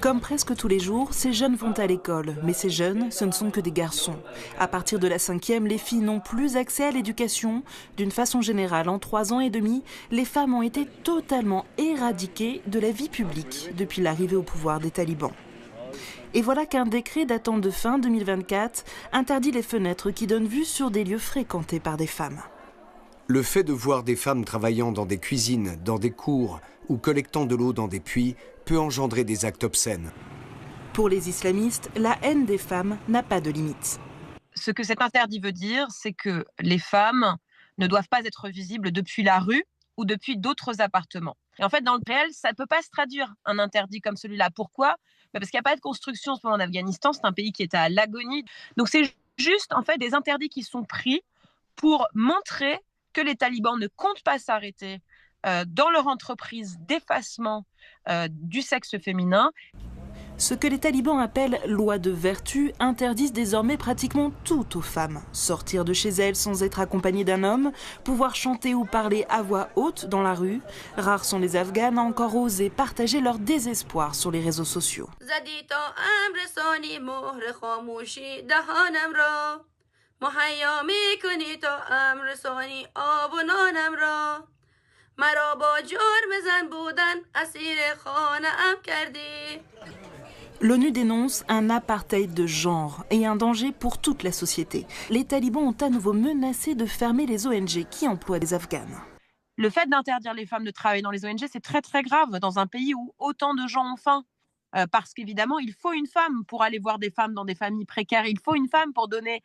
Comme presque tous les jours, ces jeunes vont à l'école, mais ces jeunes, ce ne sont que des garçons. À partir de la 5e, les filles n'ont plus accès à l'éducation. D'une façon générale, en 3 ans et demi, les femmes ont été totalement éradiquées de la vie publique depuis l'arrivée au pouvoir des talibans. Et voilà qu'un décret datant de fin 2024 interdit les fenêtres qui donnent vue sur des lieux fréquentés par des femmes. Le fait de voir des femmes travaillant dans des cuisines, dans des cours ou collectant de l'eau dans des puits peut engendrer des actes obscènes. Pour les islamistes, la haine des femmes n'a pas de limite. Ce que cet interdit veut dire, c'est que les femmes ne doivent pas être visibles depuis la rue ou depuis d'autres appartements. Et en fait, dans le réel, ça ne peut pas se traduire un interdit comme celui-là. Pourquoi ? Parce qu'il n'y a pas de construction en ce moment en Afghanistan, c'est un pays qui est à l'agonie. Donc c'est juste en fait des interdits qui sont pris pour montrer que les talibans ne comptent pas s'arrêter dans leur entreprise d'effacement du sexe féminin. Ce que les talibans appellent loi de vertu interdisent désormais pratiquement tout aux femmes. Sortir de chez elles sans être accompagnée d'un homme, pouvoir chanter ou parler à voix haute dans la rue. Rares sont les Afghanes à encore oser partager leur désespoir sur les réseaux sociaux. L'ONU dénonce un apartheid de genre et un danger pour toute la société. Les talibans ont à nouveau menacé de fermer les ONG qui emploient des Afghanes. Le fait d'interdire les femmes de travailler dans les ONG, c'est très très grave dans un pays où autant de gens ont faim. Parce qu'évidemment, il faut une femme pour aller voir des femmes dans des familles précaires. Il faut une femme pour donner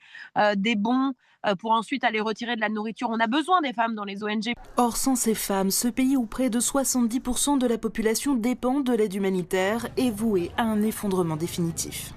des bons, pour ensuite aller retirer de la nourriture. On a besoin des femmes dans les ONG. Or, sans ces femmes, ce pays où près de 70% de la population dépend de l'aide humanitaire est voué à un effondrement définitif.